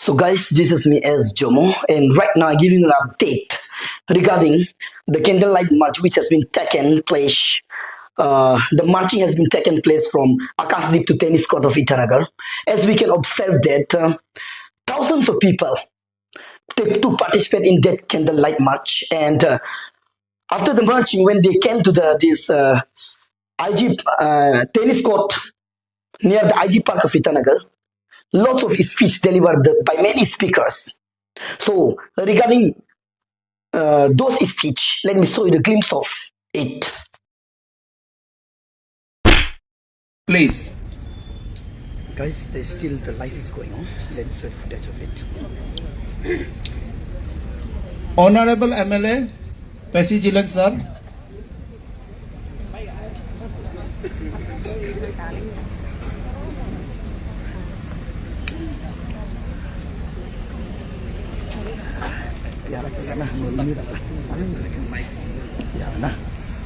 So guys, this is me as Jomo, and right now I'm giving you an update regarding the candlelight march which has been taken place. The marching has been taken place from Akasdeep to Tennis Court of Itanagar. As we can observe that thousands of people to participate in that candlelight march, and after the marching, when they came to this IG tennis court near the IG Park of Itanagar, lots of speech delivered by many speakers. So regarding those speech, let me show you the glimpse of it. Please. Guys, there's still the life is going on. Let me show you footage of it. Honorable MLA, Percy Gillen sir.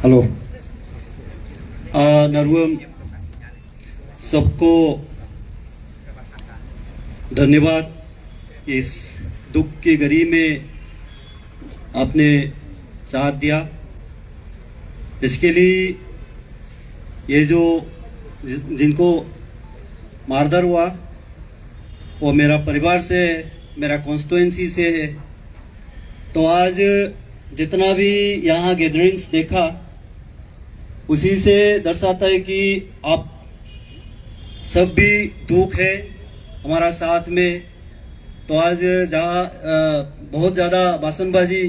Hello नरवम सबको धन्यवाद। इस दुख की घड़ी में आपने साथ दिया, इसके लिए ये जो जिनको मारधर हुआ वो मेरा परिवार से है, मेरा कॉन्स्टिट्यूएंसी से है। तो आज जितना भी यहाँ गैदरिंग्स देखा उसी से दर्शाता है कि आप सब भी दुख है हमारा साथ में। तो आज जहाँ बहुत ज़्यादा भाषणबाजी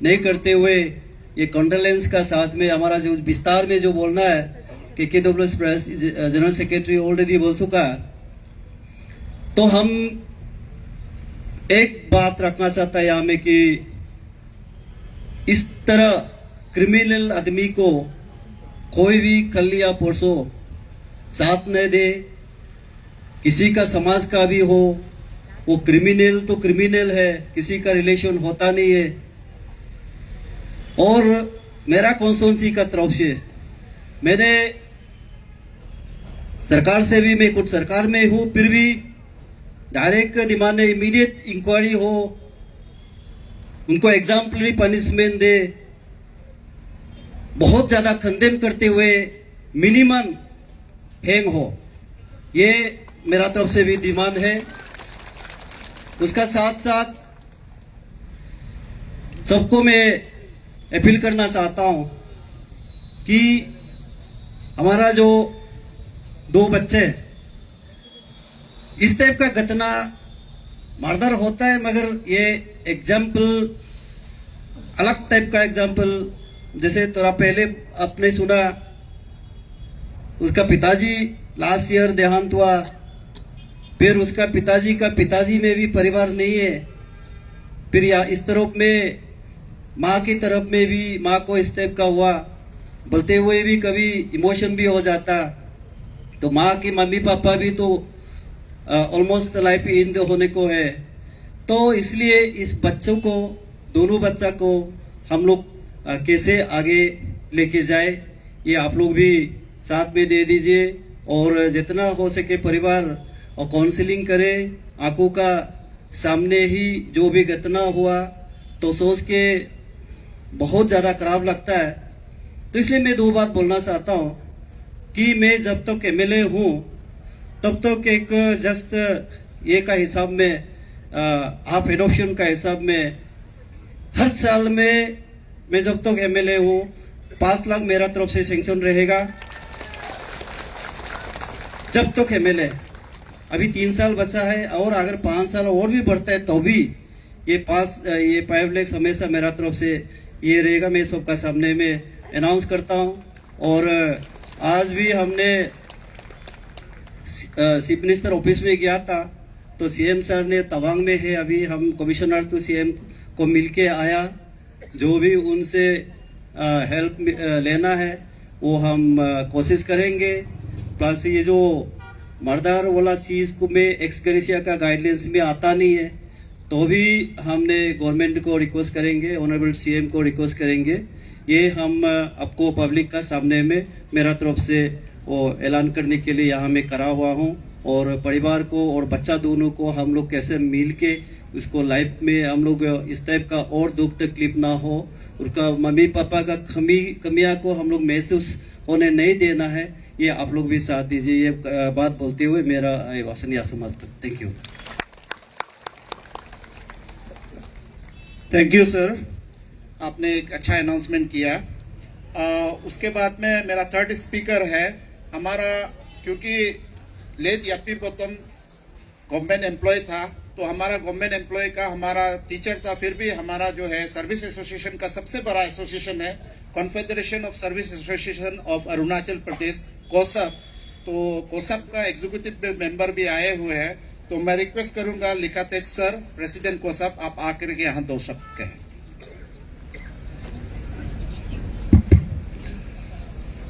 नहीं करते हुए ये कंडोलेंस का साथ में हमारा जो विस्तार में जो बोलना है कि KWS press general secretary already बोल चुका है। तो हम एक बात रखना चाहता है यहाँ में कि इस तरह क्रिमिनल आदमी को कोई भी कल या परसों साथ न दे, किसी का समाज का भी हो, वो क्रिमिनल तो क्रिमिनल है, किसी का रिलेशन होता नहीं है। और मेरा कॉन्स्टिट्यूएंसी का तरफ से मैंने सरकार से भी, मैं खुद सरकार में हूँ, फिर भी डायरेक्ट डिमांड है इमीडिएट इंक्वायरी हो, उनको एग्जाम्पलरी पनिशमेंट दे, बहुत ज्यादा कंडेम करते हुए मिनिमम हैंग हो, ये मेरा तरफ से भी डिमांड है। उसका साथ साथ सबको मैं अपील करना चाहता हूं कि हमारा जो दो बच्चे इस टाइप का घटना मर्डर होता है, मगर ये एग्जाम्पल अलग टाइप का एग्जाम्पल। जैसे थोड़ा पहले आपने सुना उसका पिताजी लास्ट ईयर देहांत हुआ, फिर उसका पिताजी का पिताजी में भी परिवार नहीं है, फिर या इस तरफ में माँ की तरफ में भी माँ को इस टाइप का हुआ, बोलते हुए भी कभी इमोशन भी हो जाता। तो माँ की मम्मी पापा भी तो ऑलमोस्ट लाइफ इन होने को है। तो इसलिए इस बच्चों को, दोनों बच्चा को हम लोग कैसे आगे लेके जाए, ये आप लोग भी साथ में दे दीजिए। और जितना हो सके परिवार और काउंसलिंग करें, आंखों का सामने ही जो भी घटना हुआ तो सोच के बहुत ज़्यादा खराब लगता है। तो इसलिए मैं दो बात बोलना चाहता हूँ कि मैं जब तक MLA हूँ तब तक एक जस्ट ये का हिसाब में हाफ एडॉप्शन का हिसाब में हर साल में मैं जब तक MLA हूँ 5 लाख मेरा तरफ से सेंक्शन रहेगा जब तक MLA। अभी 3 साल बचा है और अगर 5 साल और भी बढ़ता है तो भी ये 5 लाख हमेशा मेरा तरफ से ये रहेगा। मैं सबका सामने में अनाउंस करता हूँ। और आज भी हमने चीफ मिनिस्टर ऑफिस में गया था तो CM सर ने तवांग में है, अभी हम कमिश्नर तो CM को मिलके आया, जो भी उनसे हेल्प लेना है वो हम कोशिश करेंगे। प्लस ये जो मर्डर वाला चीज़ को में एक्स ग्रेशिया का गाइडलाइंस में आता नहीं है तो भी हमने गवर्नमेंट को रिक्वेस्ट करेंगे, ऑनरेबल CM को रिक्वेस्ट करेंगे। ये हम आपको पब्लिक का सामने में मेरा तरफ से वो ऐलान करने के लिए यहाँ में करा हुआ हूँ। और परिवार को और बच्चा दोनों को हम लोग कैसे मिल के उसको लाइफ में हम लोग इस टाइप का और दुख तकलीफ ना हो, उनका मम्मी पापा का कमियां को हम लोग महसूस होने नहीं देना है। ये आप लोग भी साथ दीजिए। ये बात बोलते हुए मेरा भाषण यहाँ समाप्त। Thank you. Thank you sir, आपने एक अच्छा अनाउंसमेंट किया। उसके बाद में मेरा थर्ड स्पीकर है हमारा, क्योंकि लेट यापी पोतम गवर्नमेंट एम्प्लॉय था, तो हमारा गवर्नमेंट एम्प्लॉय का हमारा टीचर था, फिर भी हमारा जो है सर्विस एसोसिएशन का सबसे बड़ा एसोसिएशन है confederation of service association of Arunachal Pradesh, कोसप। तो कोसप का एग्जीक्यूटिव मेंबर भी आए हुए हैं, तो मैं रिक्वेस्ट करूंगा लिखातेज सर, प्रेसिडेंट कोसप, आप आकर के यहाँ 2 शब्द कहें।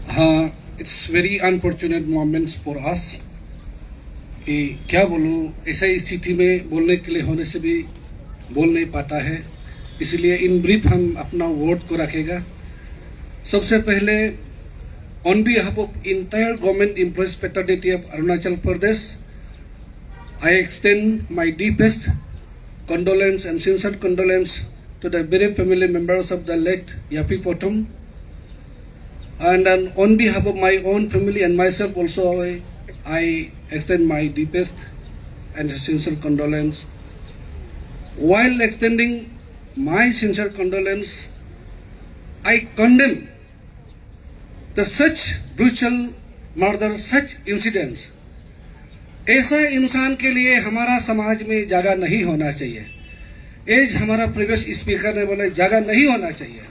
हाँ, it's very unfortunate moments for us कि क्या बोलूँ, ऐसा स्थिति में बोलने के लिए होने से भी बोल नहीं पाता है, इसलिए इन ब्रीफ हम अपना वर्ड को रखेगा। सबसे पहले on behalf of entire government employees fraternity of Arunachal Pradesh, I extend my deepest condolence and sincere condolence to the bereaved family members of the late Yapi Potom. And on behalf of my own family and myself also, I extend my deepest and sincere condolence. While extending my sincere condolence, I condemn the such brutal murder, such incidents. ऐसा इंसान के लिए हमारा समाज में जगह नहीं होना चाहिए। एज हमारा प्रीवियस स्पीकर ने बोला जगह नहीं होना चाहिए।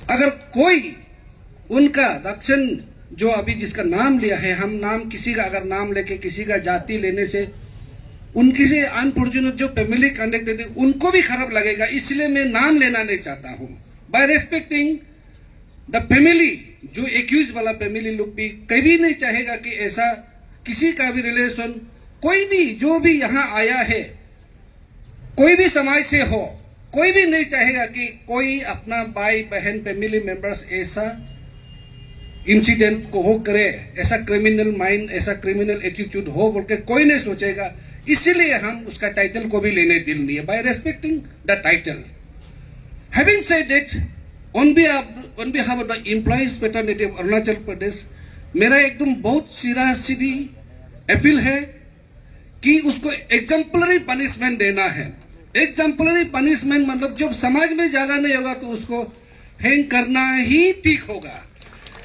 अगर कोई उनका दक्षिण जो अभी जिसका नाम लिया है, हम नाम किसी का अगर नाम लेके किसी का जाति लेने से उनकी से अनफॉर्चुनेट जो फैमिली कंडक्ट देते उनको भी खराब लगेगा, इसलिए मैं नाम लेना नहीं चाहता हूँ। बाय रेस्पेक्टिंग द फैमिली, जो एक्यूज वाला फैमिली लोग भी कभी नहीं चाहेगा कि ऐसा किसी का भी रिलेशन, कोई भी जो भी यहाँ आया है, कोई भी समाज से हो, कोई भी नहीं चाहेगा कि कोई अपना भाई बहन फैमिली मेंबर्स ऐसा इंसिडेंट को हो करे, ऐसा क्रिमिनल माइंड, ऐसा क्रिमिनल एटीट्यूड हो बोल के कोई नहीं सोचेगा। इसीलिए हम उसका टाइटल को भी लेने दिल नहीं है, by respecting the title. Having said that, on behalf of the employees fraternity of Arunachal Pradesh, मेरा एकदम बहुत सीधी अपील है कि उसको एग्जाम्पलरी पनिशमेंट देना है। एग्जाम्पलरी पनिशमेंट मतलब जब समाज में जगह नहीं होगा तो उसको हैंग करना ही ठीक होगा।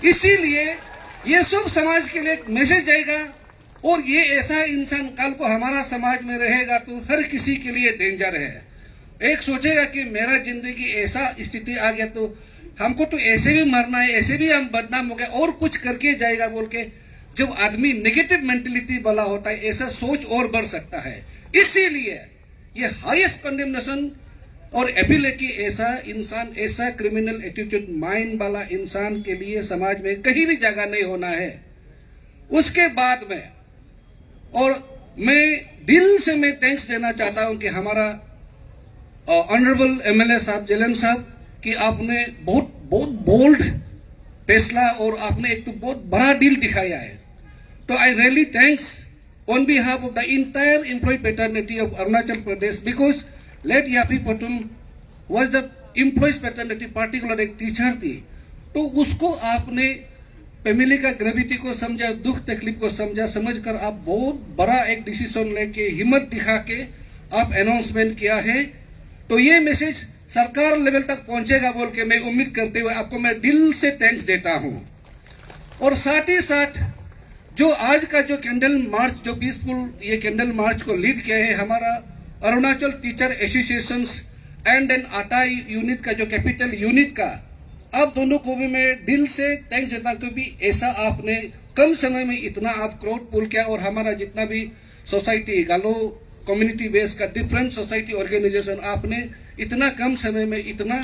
इसीलिए ये सब समाज के लिए एक मैसेज आएगा, और ये ऐसा इंसान कल को हमारा समाज में रहेगा तो हर किसी के लिए डेंजर है। एक सोचेगा कि मेरा जिंदगी ऐसा स्थिति आ गया तो हमको तो ऐसे भी मरना है, ऐसे भी हम बदनाम हो गए और कुछ करके जाएगा बोल के जब आदमी नेगेटिव मेंटेलिटी वाला होता है, ऐसा सोच और बढ़ सकता है। इसीलिए ये हाईएस्ट कंडेमनेशन और अपील है कि ऐसा इंसान, ऐसा क्रिमिनल एटीट्यूड माइंड वाला इंसान के लिए समाज में कहीं भी जगह नहीं होना है। उसके बाद में, और मैं दिल से मैं थैंक्स देना चाहता हूं कि हमारा ऑनरेबल एमएलए साहब जैलन साहब कि आपने बहुत बोल्ड फैसला और आपने एक तो बहुत बड़ा डील दिखाया है। तो I really thanks on behalf of the entire employee fraternity of Arunachal Pradesh, because late Yapi Potum was the employees fraternity, particular एक टीचर थी, तो उसको आपने फैमिली का ग्रेविटी को समझा, दुख तकलीफ को समझा, समझकर आप बहुत बड़ा एक डिसीजन लेके हिम्मत दिखा के आप अनाउंसमेंट किया है। तो ये मैसेज सरकार लेवल तक पहुंचेगा बोल के मैं उम्मीद करते हुए आपको मैं दिल से थैंक्स देता हूं। और साथ ही साथ जो आज का जो कैंडल मार्च, जो पीसफुल ये कैंडल मार्च को लीड किया है हमारा Arunachal teacher association and an आटा यूनिट का जो कैपिटल यूनिट का, आप दोनों को भी मैं दिल से थैंक्स देता हूं, क्योंकि ऐसा आपने कम समय में इतना आप क्राउड पुल किया। और हमारा जितना भी सोसाइटी गालो कम्युनिटी बेस का डिफरेंट सोसाइटी ऑर्गेनाइजेशन, आपने इतना कम समय में इतना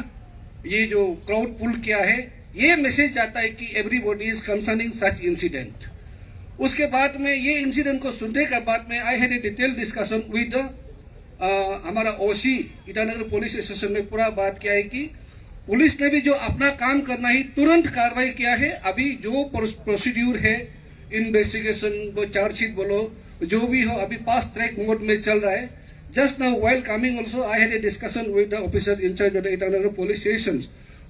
ये जो क्राउड पुल किया है, ये मैसेज आता है कि everybody is concerning such incident. उसके बाद में ये इंसिडेंट को सुनने के बाद में I had a detail discussion with हमारा ओसी ईटानगर पुलिस स्टेशन में पूरा बात किया है कि पुलिस ने भी जो अपना काम करना ही तुरंत कार्रवाई किया है। अभी जो प्रोसीड्यूर है इन्वेस्टिगेशन वो चार्जशीट बोलो जो भी हो अभी फास्ट ट्रैक मोड में चल रहा है. Just now while coming also I had a discussion with the officer in charge of the Itamararu police stations.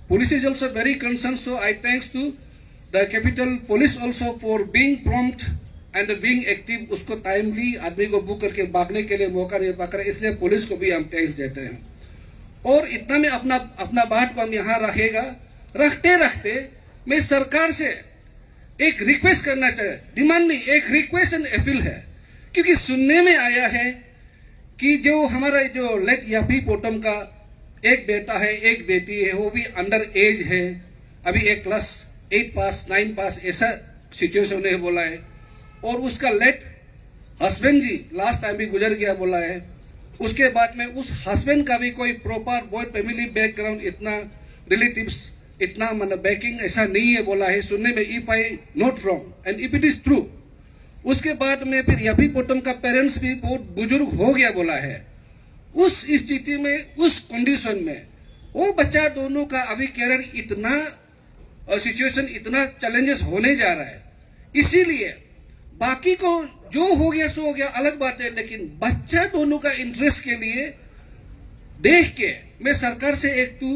Police is also very concerned, so I thanks to the Capital Police also for being prompt and being active. उसको timely आदमी को book करके भागने के लिए मौका नहीं पा रहा, इसलिए पुलिस को भी हम टैक्स देते हैं. और इतना में अपना बात को हम यहाँ रखेगा. रखते रखते मैं सरकार से एक रिक्वेस्ट करना चाहिए, डिमांड नहीं, एक रिक्वेस्ट एंड अपील है. क्योंकि सुनने में आया है कि जो हमारा जो लेट यापी पोटम का एक बेटा है एक बेटी है, वो भी अंडर एज है, अभी एक क्लास 8 पास 9 पास ऐसा सिचुएशन है बोला है. और उसका लेट हस्बैंड जी लास्ट टाइम भी गुजर गया बोला है. उसके बाद में उस हस्बैंड का भी कोई प्रॉपर बॉय फैमिली बैकग्राउंड इतना रिलेटिव्स इतना मतलब बैकिंग ऐसा नहीं है बोला है सुनने में, if I not wrong and if it is true. उसके बाद में फिर यापी पोटम का पेरेंट्स भी बहुत बुजुर्ग हो गया बोला है. उस स्थिति में उस कंडीशन में वो बच्चा दोनों का अभी कैरियर इतना सिचुएशन इतना चैलेंजेस होने जा रहा है. इसीलिए बाकी को जो हो गया सो हो गया अलग बात है, लेकिन बच्चा दोनों का इंटरेस्ट के लिए देख के मैं सरकार से एक टू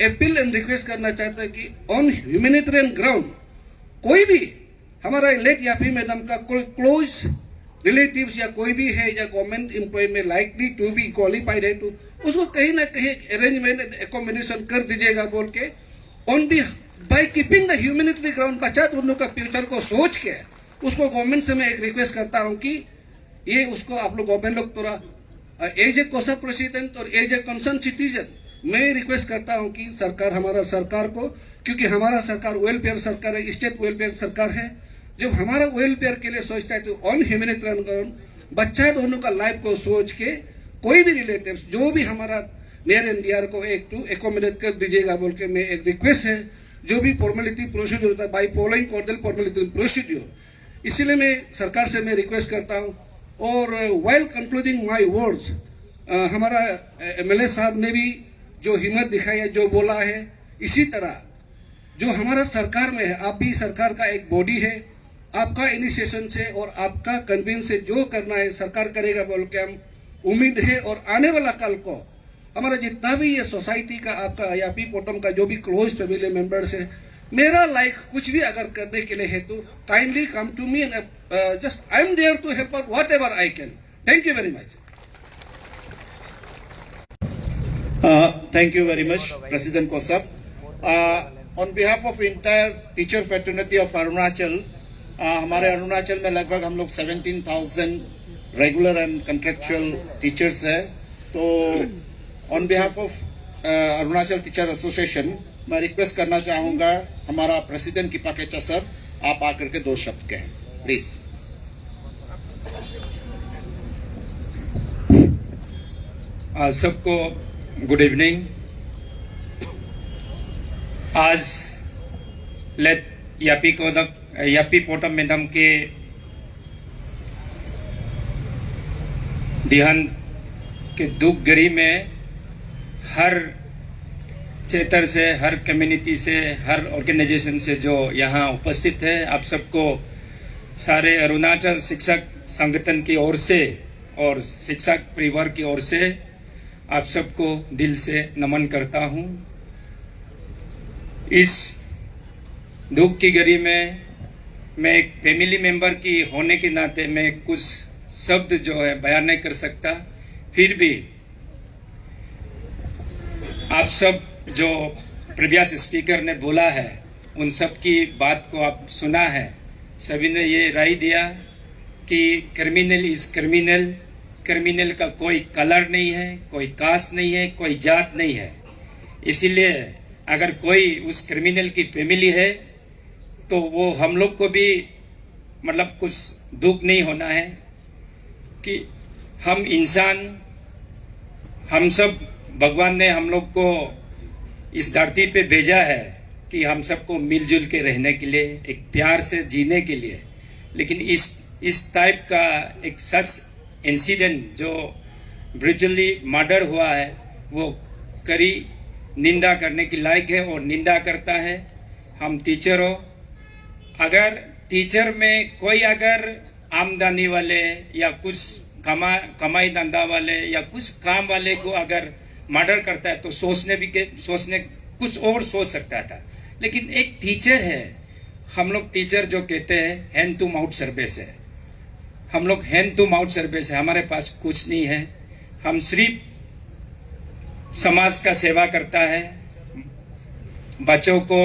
अपील एंड रिक्वेस्ट करना चाहता हूं कि ऑन ह्यूमैनिटेरियन ग्राउंड कोई भी हमारा लेट यापी मैडम का कोई क्लोज रिलेटिव्स या कोई भी है या गवर्नमेंट एम्प्लॉय में लाइकली टू बी क्वालिफाइड है तो उसको कहीं ना कहीं अरेंजमेंट एंड एकोमोडेशन कर दीजिएगा बोल के on be by keeping the humanitarian ground बच्चा दोनों का फ्यूचर को सोच के उसको गवर्नमेंट से मैं एक रिक्वेस्ट करता हूं कि ये उसको आप लोग गवर्नमेंट लोग थोड़ा एज ए कोसा प्रेसिडेंट और एज ए कंसर्न सिटीजन मैं रिक्वेस्ट करता हूं कि सरकार हमारा सरकार को, क्योंकि हमारा सरकार वेलफेयर सरकार है, स्टेट वेलफेयर सरकार है, जब हमारा वेलफेयर के लिए सोचता है तो ऑन ह्यूमैनिटेरियन ग्राउंड बच्चा दोनों का लाइफ को सोच के कोई भी रिलेटिव्स जो भी हमारा नियर एंड डियर को एक टू एकोमोडेट कर दीजिएगा बोल के मैं एक रिक्वेस्ट है. जो भी फॉर्मेलिटी प्रोसीड्यूर होता है by following cordial formality procedure, इसीलिए मैं सरकार से मैं रिक्वेस्ट करता हूं. और वाइल कंक्लूडिंग माय वर्ड्स हमारा एमएलए साहब ने भी जो हिम्मत दिखाई है जो बोला है, इसी तरह जो हमारा सरकार में है आप भी सरकार का एक बॉडी है, आपका इनिशिएशन से और आपका कन्विंस से जो करना है सरकार करेगा बोल के हम उम्मीद है. और आने वाला कल को हमारा जितना भी ये सोसाइटी का आपका यापी पोटम का जो भी क्लोज फैमिली मेंबर्स है, मेरा लाइक कुछ भी अगर करने के लिए है तो kindly come to me and just I am there to help out whatever I can. Thank you very much. Thank you very much, President Kosab. On behalf of entire teacher fraternity of Arunachal, हमारे अरुणाचल में लगभग हम लोग 17,000 regular and contractual teachers है. तो on behalf of Arunachal teacher association मैं request करना चाहूँगा हमारा प्रेसिडेंट किपा केचा सर, आप आकर के 2 शब्द कहें प्लीज. सबको गुड इवनिंग. आज लेट यापी पोटम मैडम के देहांत के दुख गरी में हर क्षेत्र से, हर कम्युनिटी से, हर ऑर्गेनाइजेशन से जो यहाँ उपस्थित है, आप सबको सारे अरुणाचल शिक्षक संगठन की ओर से और शिक्षक परिवार की ओर से आप सबको दिल से नमन करता हूँ. इस दुख की घड़ी में मैं एक फैमिली मेंबर की होने के नाते मैं कुछ शब्द जो है बयान नहीं कर सकता. फिर भी आप सब जो प्रीवियस स्पीकर ने बोला है उन सब की बात को आप सुना है. सभी ने ये राय दिया कि क्रिमिनल इज क्रिमिनल. क्रिमिनल का कोई कलर नहीं है, कोई कास्ट नहीं है, कोई जात नहीं है. इसीलिए अगर कोई उस क्रिमिनल की फैमिली है तो वो हम लोग को भी मतलब कुछ दुख नहीं होना है कि हम इंसान, हम सब भगवान ने हम लोग को इस धरती पे भेजा है कि हम सबको मिलजुल के रहने के लिए, एक प्यार से जीने के लिए. लेकिन इस टाइप का एक सच इंसिडेंट जो ब्रूटली मर्डर हुआ है वो करी निंदा करने की लायक है और निंदा करता है. हम टीचर हो, अगर टीचर में कोई अगर आमदनी वाले या कुछ कमाई धंधा वाले या कुछ काम वाले को अगर मर्डर करता है तो सोचने कुछ और सोच सकता था, लेकिन एक टीचर है, हम लोग टीचर जो कहते हैं हैंड टू माउथ सर्विस है, हम लोग हैंड टू माउथ सर्विस है, हमारे पास कुछ नहीं है, हम सिर्फ समाज का सेवा करता है, बच्चों को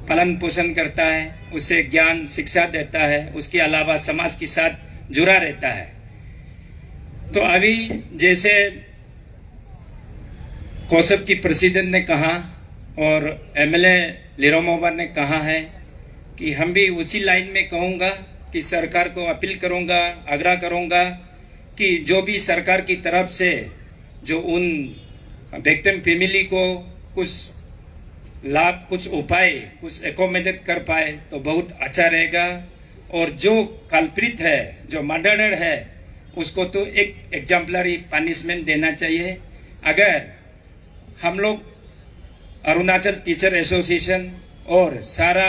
पालन पोषण करता है, उसे ज्ञान शिक्षा देता है, उसके अलावा समाज के साथ जुड़ा रहता है। तो अभी जैसे कोसब की प्रेसिडेंट ने कहा और एमएलए लिरोमोबा ने कहा है कि हम भी उसी लाइन में कहूँगा कि सरकार को अपील करूँगा, आग्रह करूँगा कि जो भी सरकार की तरफ से जो उन विक्टिम फैमिली को कुछ लाभ, कुछ उपाय, कुछ एकोमोडेट कर पाए तो बहुत अच्छा रहेगा। और जो कल्प्रिट है, जो मर्डरर है, उसको तो एक एग्जाम्पलरी पनिशमेंट देना चाहिए। अगर हम लोग अरुणाचल टीचर एसोसिएशन और सारा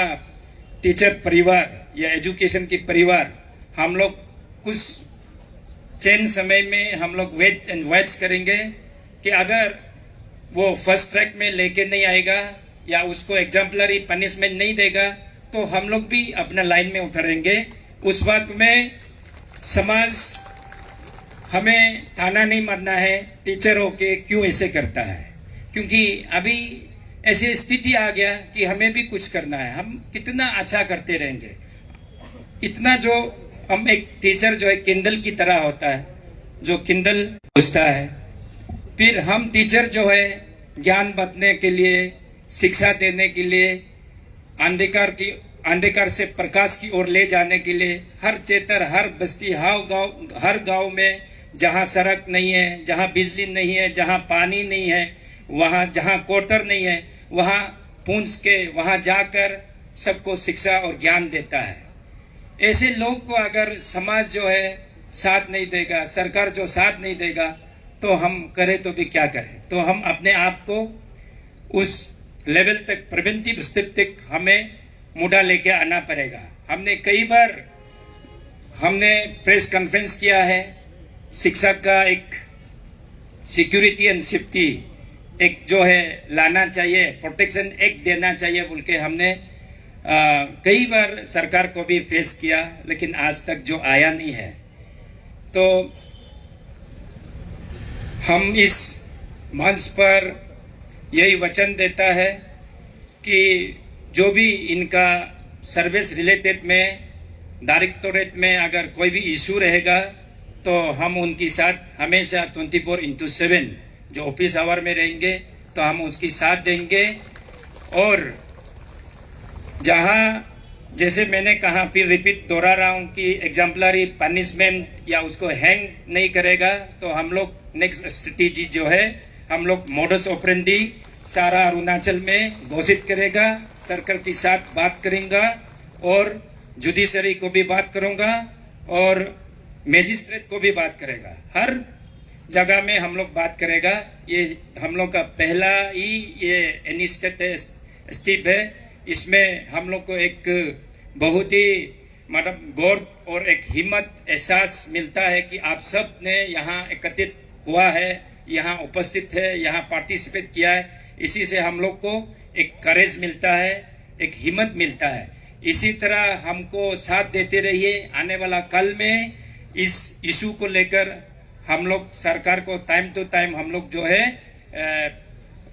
टीचर परिवार या एजुकेशन की परिवार, हम लोग कुछ चैन समय में हम लोग वेट एंड वॉच करेंगे कि अगर वो फर्स्ट ट्रैक में लेके नहीं आएगा या उसको एग्जाम्पलरी पनिशमेंट नहीं देगा तो हम लोग भी अपना लाइन में उतरेंगे। उस वक्त में समाज हमें ताना नहीं मारना है टीचर होके क्यों ऐसे करता है, क्योंकि अभी ऐसी स्थिति आ गया कि हमें भी कुछ करना है। हम कितना अच्छा करते रहेंगे, इतना जो हम एक टीचर जो है किंडल की तरह होता है, जो किंडल बुझता है, फिर हम टीचर जो है ज्ञान बांटने के लिए, शिक्षा देने के लिए, अंधकार से प्रकाश की ओर ले जाने के लिए हर क्षेत्र, हर बस्ती, हर गांव में जहां सड़क नहीं है, जहां बिजली नहीं है, जहां पानी नहीं है, वहां जहां क्वार्टर नहीं है, वहां पहुंच के वहां जाकर सबको शिक्षा और ज्ञान देता है। ऐसे लोग को अगर समाज जो है साथ नहीं देगा, सरकार जो साथ नहीं देगा तो हम करें तो भी क्या करें। तो हम अपने आप को उस लेवल तक, प्रिवेंटिव स्टेप तक हमें मुड़ा लेके आना पड़ेगा। हमने कई बार प्रेस कॉन्फ्रेंस किया है, शिक्षा का एक सिक्योरिटी एंड सेफ्टी एक जो है लाना चाहिए, प्रोटेक्शन एक्ट देना चाहिए बोल के हमने कई बार सरकार को भी फेस किया, लेकिन आज तक जो आया नहीं है। तो हम इस मंच पर यही वचन देता है कि जो भी इनका सर्विस रिलेटेड में डायरेक्टोरेट में अगर कोई भी इशू रहेगा तो हम उनके साथ हमेशा 24/7 जो ऑफिस आवर में रहेंगे तो हम उसकी साथ देंगे। और जहां जैसे मैंने कहा, फिर रिपीट दोहरा रहा हूं कि एग्जाम्पलरी पनिशमेंट या उसको हैंग नहीं करेगा तो हम लोग नेक्स्ट स्ट्रेटेजी जो है हम लोग मोडस ऑपरेंडी सारा अरुणाचल में घोषित करेगा, सरकार के साथ बात करेंगे और जुडिशरी को भी बात करूंगा और मैजिस्ट्रेट को भी बात करेगा। हर जगह में हम लोग बात करेगा। ये हम लोग का पहला ही ये इनिशिएटिव स्टेप है। इसमें हम लोग को एक बहुत ही मतलब गौरव और एक हिम्मत एहसास मिलता है कि आप सब ने यहाँ एकत्रित हुआ है, यहाँ उपस्थित है, यहाँ पार्टिसिपेट किया है। इसी से हम लोग को एक करेज मिलता है, एक हिम्मत मिलता है। इसी तरह हमको साथ देते रहिए। आने वाला कल में इस इशू को लेकर हम लोग सरकार को टाइम टू टाइम हम लोग जो है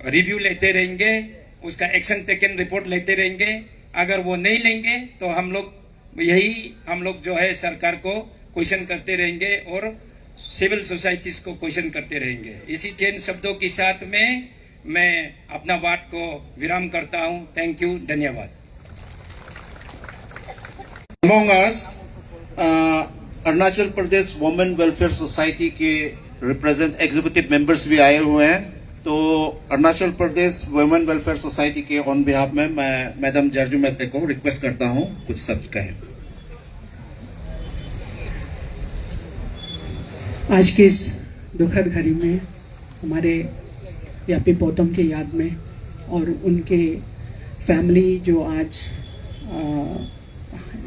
रिव्यू लेते रहेंगे, उसका एक्शन टेकन रिपोर्ट लेते रहेंगे। अगर वो नहीं लेंगे तो हम लोग जो है सरकार को क्वेश्चन करते रहेंगे और सिविल सोसाइटीज को क्वेश्चन करते रहेंगे। इसी चैन शब्दों के साथ में मैं अपना बात को विराम करता हूं। थैंक यू, धन्यवाद। Among us, Arunachal Pradesh women welfare society के एग्जीक्यूटिव मेंबर्स भी आए हुए हैं। तो Arunachal Pradesh women welfare society के ऑन बिहाफ में मैं मैडम जर्जू मेहते को रिक्वेस्ट करता हूं कुछ शब्द कहें। आज की इस दुखद घड़ी में हमारे यापी पोतम की याद में और उनके फैमिली जो आज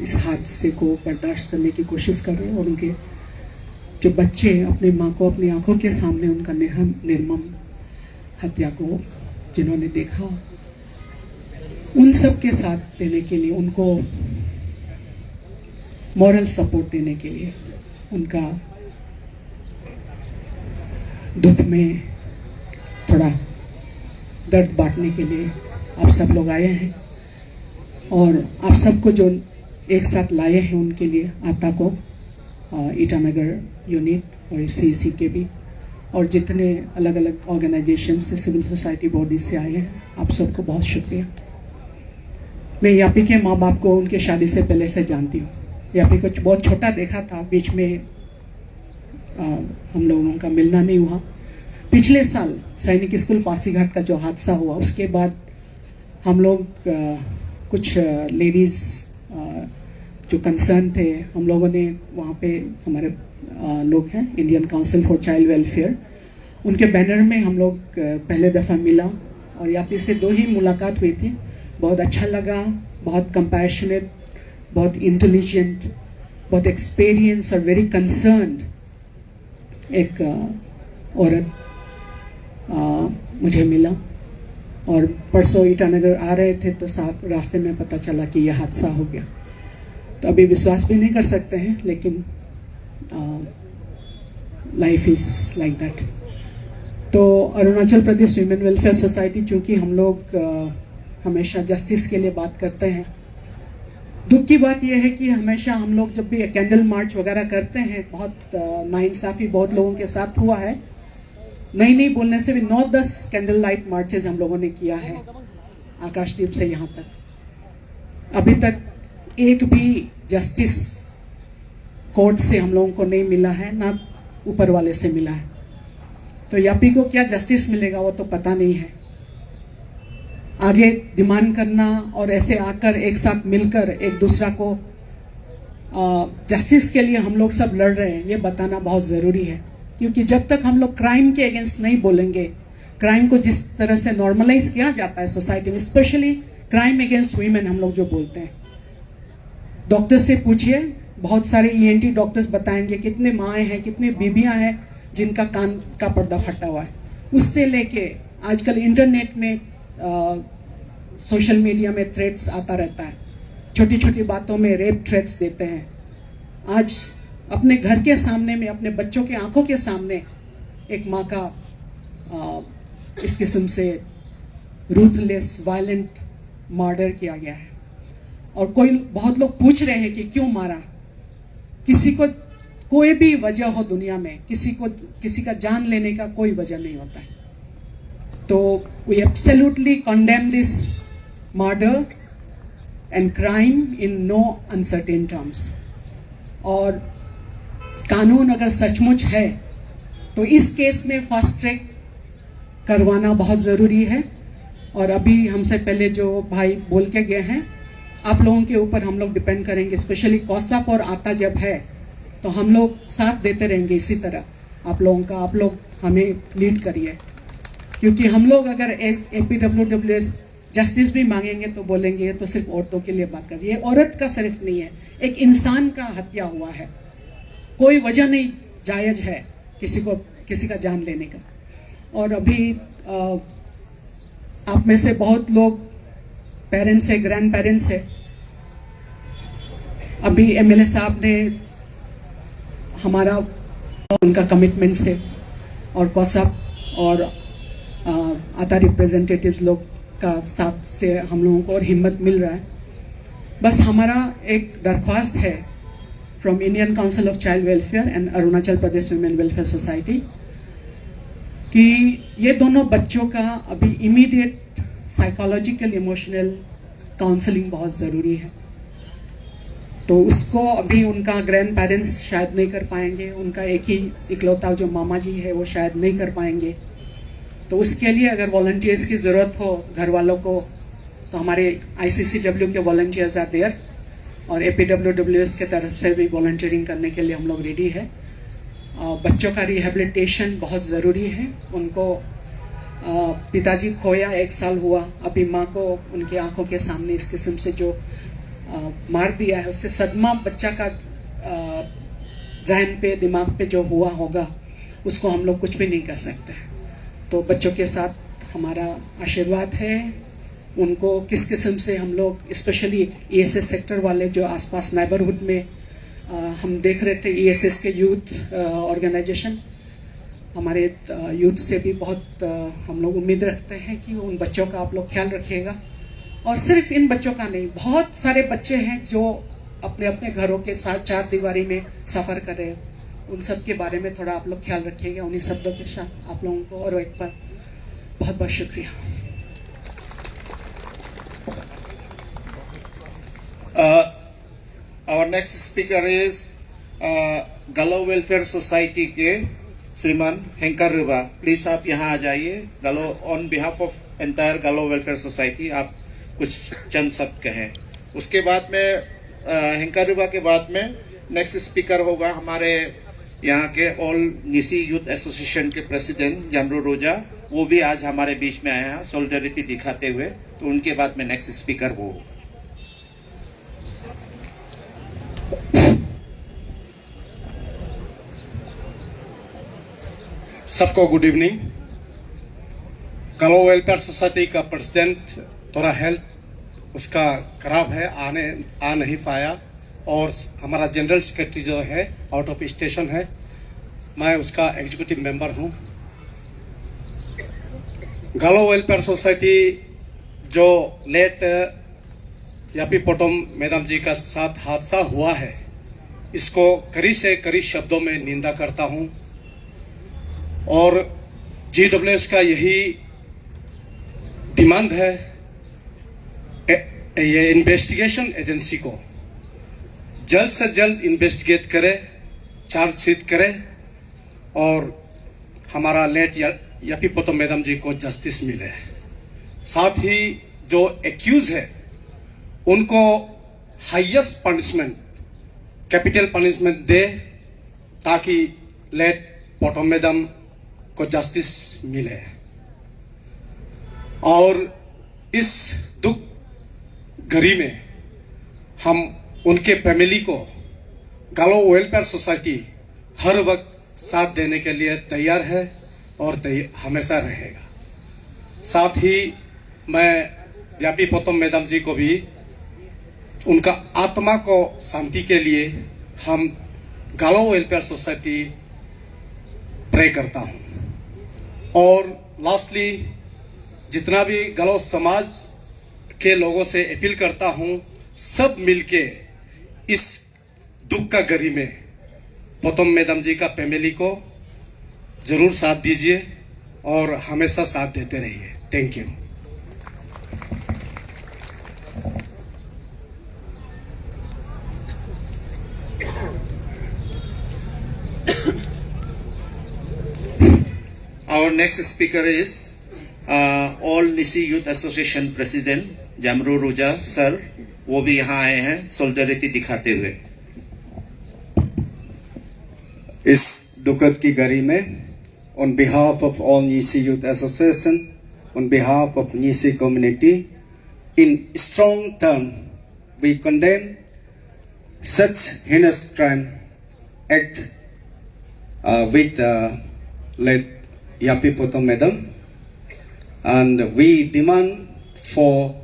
इस हादसे को बर्दाश्त करने की कोशिश कर रहे हैं, और उनके जो बच्चे अपनी माँ को अपनी आंखों के सामने उनका निर्मम हत्या को जिन्होंने देखा, उन सब के साथ देने के लिए, उनको मॉरल सपोर्ट देने के लिए, उनका दुख में थोड़ा दर्द बांटने के लिए आप सब लोग आए हैं, और आप सबको जो एक साथ लाए हैं उनके लिए आता को, ईटानगर यूनिट और सीसी के भी, और जितने अलग अलग ऑर्गेनाइजेशन से, सिविल सोसाइटी बॉडी से आए हैं, आप सबको बहुत शुक्रिया। मैं यापी के माँ बाप को उनके शादी से पहले से जानती हूँ। यापी को बहुत छोटा देखा था, बीच में हम लोगों का मिलना नहीं हुआ। पिछले साल सैनिक स्कूल पासीघाट का जो हादसा हुआ, उसके बाद हम लोग कुछ लेडीज़ जो कंसर्न थे, हम लोगों ने वहाँ पे, हमारे लोग हैं Indian council for child welfare, उनके बैनर में हम लोग पहले दफ़ा मिला, और यापी से 2 ही मुलाकात हुई थी। बहुत अच्छा लगा, बहुत कंपैशनेट, बहुत इंटेलिजेंट, बहुत एक्सपीरियंस और वेरी कंसर्न्ड एक औरत मुझे मिला। और परसों ईटानगर आ रहे थे तो साथ रास्ते में पता चला कि यह हादसा हो गया। तो अभी विश्वास भी नहीं कर सकते हैं, लेकिन लाइफ इज लाइक दैट। तो Arunachal Pradesh women welfare society, चूँकि हम लोग हमेशा जस्टिस के लिए बात करते हैं, दुख की बात यह है कि हमेशा हम लोग जब भी कैंडल मार्च वगैरह करते हैं, बहुत नाइंसाफ़ी बहुत लोगों के साथ हुआ है। नहीं बोलने से भी 9-10 कैंडल लाइट मार्चेज हम लोगों ने किया है आकाशदीप से यहाँ तक। अभी तक एक भी जस्टिस कोर्ट से हम लोगों को नहीं मिला है, ना ऊपर वाले से मिला है। तो यापी को क्या जस्टिस मिलेगा वो तो पता नहीं है। आगे डिमांड करना और ऐसे आकर एक साथ मिलकर एक दूसरा को जस्टिस के लिए हम लोग सब लड़ रहे हैं, ये बताना बहुत ज़रूरी है। क्योंकि जब तक हम लोग क्राइम के अगेंस्ट नहीं बोलेंगे, क्राइम को जिस तरह से नॉर्मलाइज किया जाता है सोसाइटी में, स्पेशली क्राइम अगेंस्ट वीमेन हम लोग जो बोलते हैं, डॉक्टर से पूछिए, बहुत सारे ENT डॉक्टर्स बताएंगे कितने माएँ हैं, कितनी बीबियाँ हैं जिनका कान का पर्दा फटा हुआ है। उससे लेके आजकल इंटरनेट में, सोशल मीडिया में थ्रेट्स आता रहता है, छोटी छोटी बातों में रेप थ्रेट्स देते हैं। आज अपने घर के सामने में, अपने बच्चों के आंखों के सामने एक माँ का इस किस्म से रूथलेस वायलेंट मर्डर किया गया है। और बहुत लोग पूछ रहे हैं कि क्यों मारा। किसी को कोई भी वजह हो दुनिया में, किसी का जान लेने का कोई वजह नहीं होता है। तो we absolutely condemn this murder and crime in no uncertain terms. और कानून अगर सचमुच है तो इस केस में फास्ट ट्रैक करवाना बहुत ज़रूरी है। और अभी हमसे पहले जो भाई बोल के गए हैं, आप लोगों के ऊपर हम लोग डिपेंड करेंगे, स्पेशली कौसाप और आता जब है तो हम लोग साथ देते रहेंगे इसी तरह आप लोगों का। आप लोग हमें लीड करिए, क्योंकि हम लोग अगर APWWS जस्टिस भी मांगेंगे तो बोलेंगे ये तो सिर्फ औरतों के लिए बात कर रही है। औरत का सिर्फ नहीं है, एक इंसान का हत्या हुआ है, कोई वजह नहीं जायज़ है किसी का जान लेने का। और अभी आप में से बहुत लोग पेरेंट्स है, ग्रैंड पेरेंट्स है। अभी MLA साहब ने हमारा उनका कमिटमेंट से और कौसाप और आता रिप्रेजेंटेटिव्स लोग का साथ से हम लोगों को और हिम्मत मिल रहा है। बस हमारा एक दरख्वास्त है from Indian council of child welfare and Arunachal Pradesh women welfare society कि ये दोनों बच्चों का अभी इमीडिएट साइकोलॉजिकल इमोशनल काउंसलिंग बहुत ज़रूरी है। तो उसको अभी उनका ग्रैंड पेरेंट्स शायद नहीं कर पाएंगे, उनका एक ही इकलौता जो मामा जी है वो शायद नहीं कर पाएंगे। तो उसके लिए अगर वॉलंटियर्स की ज़रूरत हो घर वालों को, तो हमारे ICCW के वॉलंटियर्स आर देयर, और APWWS के तरफ से भी वॉलंटियरिंग करने के लिए हम लोग रेडी है। बच्चों का रिहेबिलिटेशन बहुत ज़रूरी है। उनको पिताजी खोया 1 साल हुआ, अभी माँ को उनकी आंखों के सामने इस किस्म से जो मार दिया है, उससे सदमा बच्चा का जहन पे, दिमाग पे जो हुआ होगा उसको हम लोग कुछ भी नहीं कर सकते। तो बच्चों के साथ हमारा आशीर्वाद है। उनको किस किस्म से हम लोग स्पेशली ESS सेक्टर वाले जो आसपास नेबरहुड में हम देख रहे थे, ESS के यूथ ऑर्गेनाइजेशन, हमारे यूथ से भी बहुत हम लोग उम्मीद रखते हैं कि उन बच्चों का आप लोग ख्याल रखिएगा। और सिर्फ इन बच्चों का नहीं, बहुत सारे बच्चे हैं जो अपने अपने घरों के साथ चार दीवारी में सफ़र कर रहे हैं। उन सब के बारे में थोड़ा आप लोग ख्याल रखिएगा। उन्हीं शब्दों के साथ आप लोगों को और एक बार बहुत बहुत शुक्रिया। Our next speaker is Galo Welfare Society के श्रीमान हेंकर रुबा। प्लीज आप यहाँ आ जाइए। गलो ऑन बिहाफ ऑफ एंटायर गलो वेलफेयर सोसाइटी आप कुछ चंद शब्द कहें। उसके बाद में हेंकर रुबा के बाद में नेक्स्ट स्पीकर होगा हमारे यहाँ के ऑल निसी यूथ एसोसिएशन के प्रेसिडेंट जामरू रोजा। वो भी आज हमारे बीच में आए हैं सॉलिडरिटी दिखाते हुए। तो उनके बाद में नेक्स्ट स्पीकर वो होगा। सबको गुड इवनिंग। गलो वेलफेयर सोसाइटी का प्रेसिडेंट थोड़ा हेल्थ उसका खराब है, आ नहीं पाया, और हमारा जनरल सेक्रेटरी जो है आउट ऑफ स्टेशन है, मैं उसका एग्जीक्यूटिव मेंबर हूं। गलो वेलफेयर सोसाइटी जो लेट यापी पोटम मैडम जी का साथ हादसा हुआ है, इसको कड़ी से कड़ी शब्दों में निंदा करता हूं। और GWS का यही डिमांड है, ये इन्वेस्टिगेशन एजेंसी को जल्द से जल्द इन्वेस्टिगेट करे, चार्जशीट करे और हमारा लेट यापी पोटम मैडम जी को जस्टिस मिले। साथ ही जो एक्यूज है उनको हाईएस्ट पनिशमेंट, कैपिटल पनिशमेंट दे, ताकि लेट पोटम मैडम को जस्टिस मिले। और इस दुख घड़ी में हम उनके फैमिली को गलो वेलफेयर सोसाइटी हर वक्त साथ देने के लिए तैयार है और हमेशा रहेगा। साथ ही मैं यापी पोटम मैडम जी को भी उनका आत्मा को शांति के लिए हम गलो वेलफेयर सोसाइटी प्रे करता हूं। और लास्टली जितना भी गलो समाज के लोगों से अपील करता हूं, सब मिलके इस दुख का घड़ी में पोटम मैडम जी का फैमिली को जरूर साथ दीजिए और हमेशा साथ देते रहिए। Thank you. Our next speaker is All Nisi Youth Association President जामरू रोजा सर। वो भी यहाँ आए हैं सॉलिडरिटी दिखाते हुए। इस दुखद की घड़ी में on behalf of all Nisi Youth Association, on behalf of Nisi community, in strong term we condemn such heinous crime act with late Yapi Potom Madam, and we demand for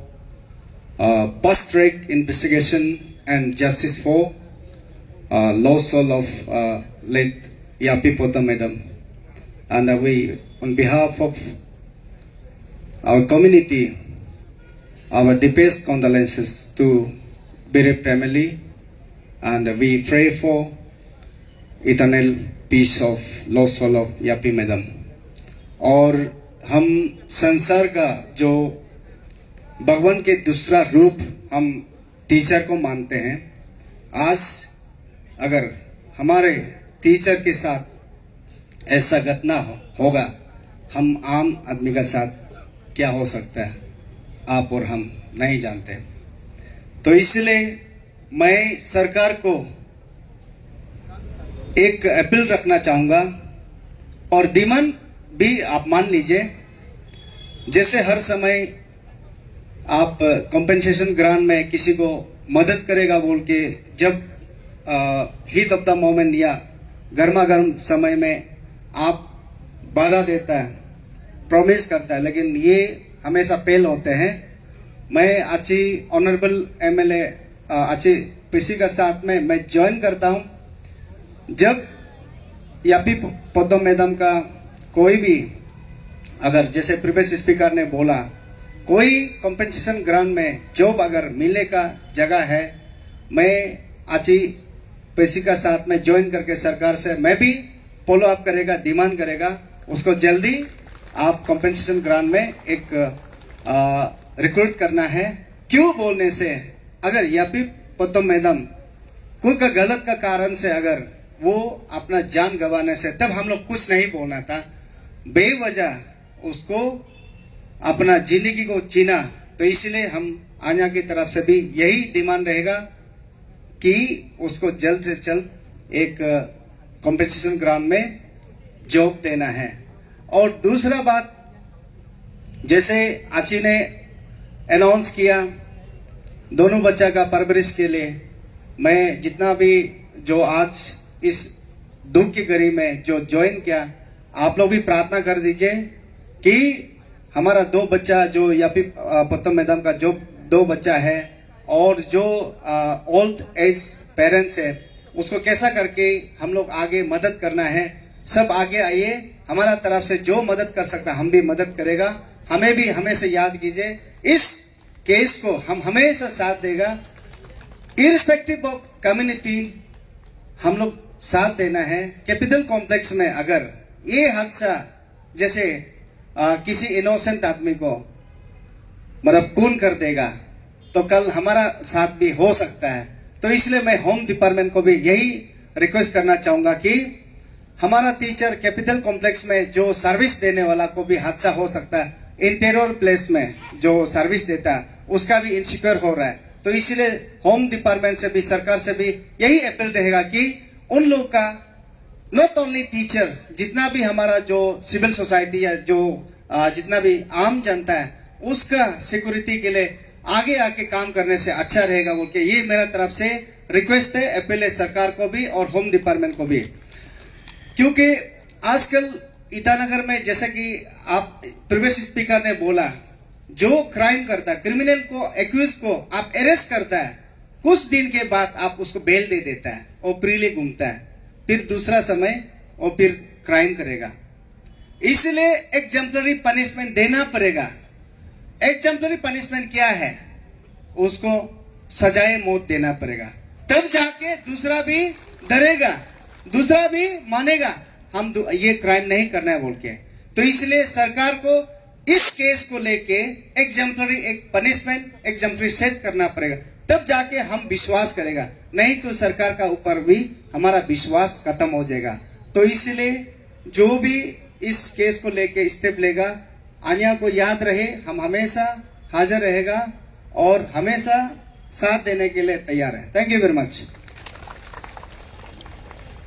fast track investigation and justice for lost soul of late Yapi Potom Madam. And we, on behalf of our community, our deepest condolences to bereaved family, and we pray for eternal peace of lost soul of Yapi Madam. और हम संसार का जो भगवान के दूसरा रूप हम टीचर को मानते हैं, आज अगर हमारे टीचर के साथ ऐसा घटना होगा, हम आम आदमी का साथ क्या हो सकता है आप और हम नहीं जानते। तो इसलिए मैं सरकार को एक अपील रखना चाहूँगा और डिमांड भी आप मान लीजिए। जैसे हर समय आप कंपेंसेशन ग्रांट में किसी को मदद करेगा बोल के जब हीट ऑफ द मोमेंट या गर्मा गर्म समय में आप वादा देता है, प्रॉमिस करता है, लेकिन ये हमेशा फेल होते हैं। मैं अच्छी ऑनरेबल एमएलए अच्छी पीसी का साथ में मैं ज्वाइन करता हूँ। जब यापी पोतम मैडम का कोई भी अगर जैसे प्रीवियस स्पीकर ने बोला कोई कंपनसेशन ग्रांट में जॉब अगर मिलने का जगह है, मैं अच्छी पीसी का साथ में ज्वाइन करके सरकार से मैं भी फॉलो अप करेगा, डिमांड करेगा उसको जल्दी आप कंपनसेशन ग्रांट में एक रिक्रूट करना है। क्यों बोलने से अगर यापी पोतम मैडम खुद का गलत का कारण से अगर वो अपना जान गंवाने से तब हम लोग कुछ नहीं बोलना था, बेवजह उसको अपना जिंदगी को चीना, तो इसलिए हम आन्या की तरफ से भी यही डिमांड रहेगा कि उसको जल्द से जल्द एक कॉम्पेटिशन ग्राउंड में जॉब देना है। और दूसरा बात, जैसे आची ने अनाउंस किया दोनों बच्चा का परवरिश के लिए, मैं जितना भी जो आज इस दुख की घड़ी में जो ज्वाइन किया, आप लोग भी प्रार्थना कर दीजिए कि हमारा 2 बच्चा जो यापी पोतम मैडम का जो 2 बच्चा है और जो ओल्ड एज पेरेंट्स है उसको कैसा करके हम लोग आगे मदद करना है। सब आगे आइए, हमारा तरफ से जो मदद कर सकता हम भी मदद करेगा। हमें भी हमेशा याद कीजिए इस केस को हम हमेशा साथ देगा, इररिस्पेक्टिव ऑफ कम्युनिटी हम लोग साथ देना है। कैपिटल कॉम्प्लेक्स में अगर ये हादसा जैसे किसी इनोसेंट आदमी को मतलब खून कर देगा तो कल हमारा साथ भी हो सकता है। तो इसलिए मैं होम डिपार्टमेंट को भी यही रिक्वेस्ट करना चाहूंगा कि हमारा टीचर कैपिटल कॉम्प्लेक्स में जो सर्विस देने वाला को भी हादसा हो सकता है, इंटीरियर प्लेस में जो सर्विस देता है उसका भी इनसिक्योर हो रहा है। तो इसलिए होम डिपार्टमेंट से भी सरकार से भी यही अपील रहेगा कि उन लोग का नॉट ओनली टीचर, जितना भी हमारा जो सिविल सोसाइटी या जो जितना भी आम जनता है उसका सिक्योरिटी के लिए आगे आके काम करने से अच्छा रहेगा बोल के ये मेरा तरफ से रिक्वेस्ट है, अपील है सरकार को भी और होम डिपार्टमेंट को भी। क्योंकि आजकल ईटानगर में जैसे कि आप प्रीवियस स्पीकर ने बोला, जो क्राइम करता है क्रिमिनल को एक्यूज को आप अरेस्ट करता है, कुछ दिन के बाद आप उसको बेल दे देता है और फ्रीली घूमता है, फिर दूसरा समय और फिर क्राइम करेगा। इसलिए एग्जम्पलरी पनिशमेंट देना पड़ेगा। एग्जम्पलरी पनिशमेंट क्या है? उसको सजाए मौत देना पड़ेगा, तब जाके दूसरा भी डरेगा, दूसरा भी मानेगा हम ये क्राइम नहीं करना है बोल के। तो इसलिए सरकार को इस केस को लेके एग्जम्पलरी एक पनिशमेंट एग्जम्पलरी सेट करना पड़ेगा, तब जाके हम विश्वास करेगा, नहीं तो सरकार का ऊपर भी हमारा विश्वास खत्म हो जाएगा। तो इसलिए जो भी इस केस को लेके स्टेप लेगा, आन्या को याद रहे हम हमेशा हाजिर रहेगा और हमेशा साथ देने के लिए तैयार है। Thank you very much.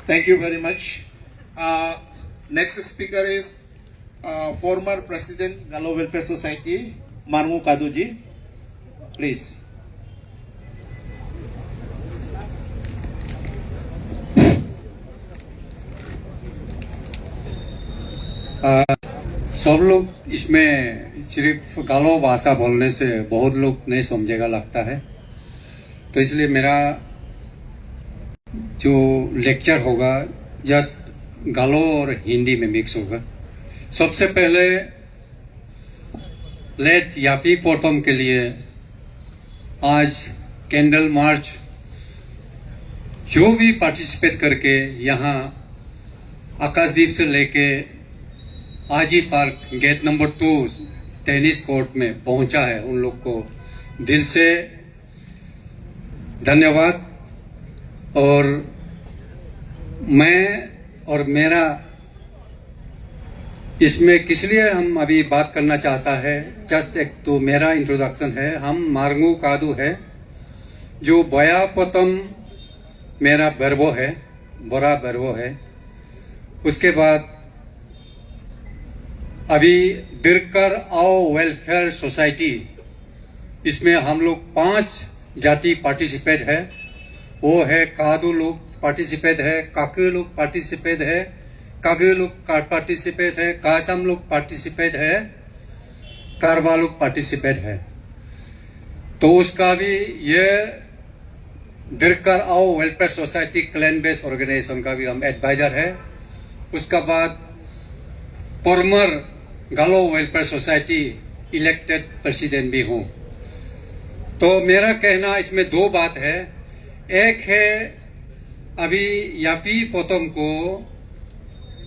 Thank you very much. Next speaker is former President Galo Welfare Society, Marmu Kaduji. Please. सब लोग इसमें सिर्फ गालो भाषा बोलने से बहुत लोग नहीं समझेगा लगता है, तो इसलिए मेरा जो लेक्चर होगा जस्ट गालो और हिंदी में मिक्स होगा। सबसे पहले लेट यापी पोतम के लिए आज कैंडल मार्च जो भी पार्टिसिपेट करके यहाँ आकाशदीप से लेके आजी park gate number 2 tennis court में पहुंचा है, उन लोग को दिल से धन्यवाद। और मैं और मेरा इसमें किस लिए हम अभी बात करना चाहता है, जस्ट एक तो मेरा इंट्रोडक्शन है। हम मारंगू कादू है, जो बया पोतम मेरा बर्वो है, बड़ा बर्वो है। उसके बाद अभी दिरकर आओ वेलफेयर सोसाइटी, इसमें हम लोग 5 जाति पार्टिसिपेट है, वो है कादू लोग पार्टिसिपेट है, काकू लोग पार्टिसिपेट है, कागू लोग पार्टिसिपेट है, काचम लोग पार्टिसिपेट है, कारवा लोग पार्टिसिपेट है। तो उसका भी ये दिरकर आओ welfare society clan based organization का भी हम एडवाइजर है। उसका बाद फॉर्मर गालो वेलफेयर सोसाइटी इलेक्टेड प्रेसिडेंट भी हूं। तो मेरा कहना इसमें दो बात है। एक है अभी यापी पोतम को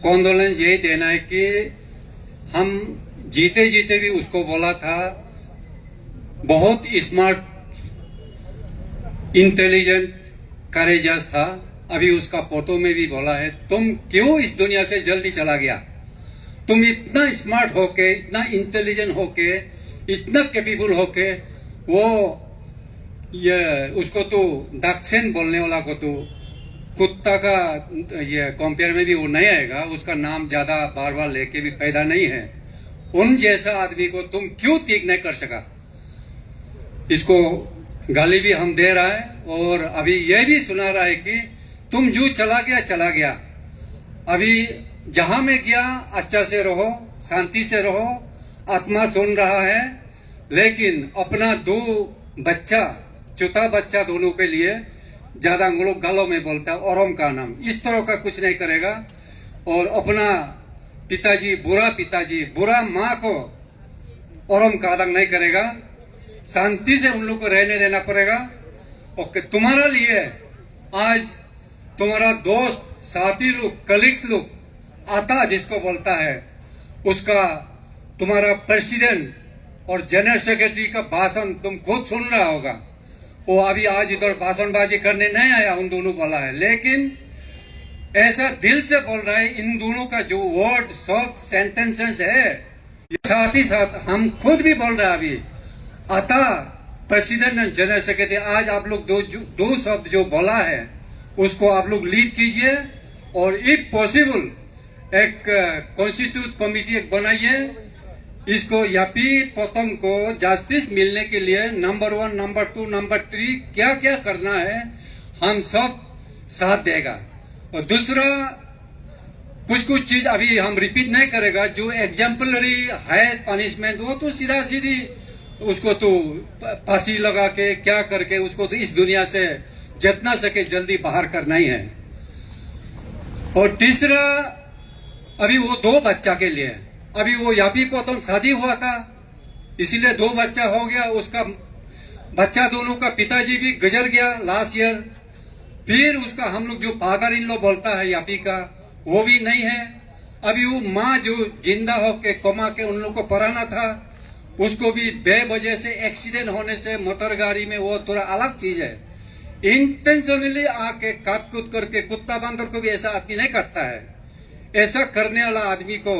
कॉन्डोलेंस यही देना है कि हम जीते जीते भी उसको बोला था बहुत स्मार्ट, इंटेलिजेंट, करेजस था। अभी उसका फोटो में भी बोला है तुम क्यों इस दुनिया से जल्दी चला गया, तुम इतना स्मार्ट होके, इतना इंटेलिजेंट होके, इतना कैपेबल होके, वो ये उसको तो दक्षिण बोलने वाला को तो कुत्ता का ये कंपेयर में भी वो नहीं आएगा, उसका नाम ज्यादा बार बार लेके भी पैदा नहीं है। उन जैसा आदमी को तुम क्यों ठीक नहीं कर सका, इसको गाली भी हम दे रहा है और अभी यह भी सुना रहा है कि तुम जो चला गया। अभी जहां में गया अच्छा से रहो, शांति से रहो, आत्मा सुन रहा है, लेकिन अपना दो बच्चा, चौथा बच्चा दोनों के लिए ज्यादा हम लोग गालों में बोलता है औरम का नाम, इस तरह का कुछ नहीं करेगा। और अपना पिताजी, बुरा माँ को औरम का आदम नहीं करेगा। शांति से उन लोग को रहने देना पड़ेगा। और तुम्हारा लिए आज तुम्हारा दोस्त, साथी लोग, कलीग्स लोग, आता जिसको बोलता है, उसका तुम्हारा प्रेसिडेंट और जनरल सेक्रेटरी का भाषण तुम खुद सुन रहा होगा। वो अभी आज इधर भाषणबाजी करने नहीं आया, उन दोनों बोला है, लेकिन ऐसा दिल से बोल रहा है। इन दोनों का जो वर्ड, शब्द, सेंटेंसेस है, साथ ही साथ हम खुद भी बोल रहे हैं। अभी आता प्रेसिडेंट एंड जनरल सेक्रेटरी, आज आप लोग दो शब्द जो बोला है उसको आप लोग लीड कीजिए और इफ पॉसिबल एक कॉन्स्टिट्यूट कमिटी एक बनाइए। इसको यापी पोतम को जस्टिस मिलने के लिए नंबर 1, नंबर 2, नंबर 3 क्या क्या करना है हम सब साथ देगा। और दूसरा कुछ चीज अभी हम रिपीट नहीं करेगा। जो एग्जाम्पलरी हाईएस्ट पनिशमेंट, वो तो सीधा सीधी उसको तो फांसी लगा के क्या करके उसको तो इस दुनिया से जितना सके जल्दी बाहर करना ही है। और तीसरा, अभी वो 2 बच्चा के लिए, अभी वो यापी पोतम शादी हुआ था, इसीलिए 2 बच्चा हो गया। उसका बच्चा दोनों का पिताजी भी गुजर गया लास्ट ईयर। फिर उसका हम लोग जो फादर इन लो बोलता है यापी का, वो भी नहीं है। अभी वो माँ जो जिंदा होके कमा के उन लोग को पढ़ाना था, उसको भी बेवजह से एक्सीडेंट होने से मोटर गाड़ी में, वो थोड़ा अलग चीज है। इंटेंशनली आके काट कूट करके, कुत्ता बंदर को भी ऐसा आदमी नहीं करता है। ऐसा करने वाला आदमी को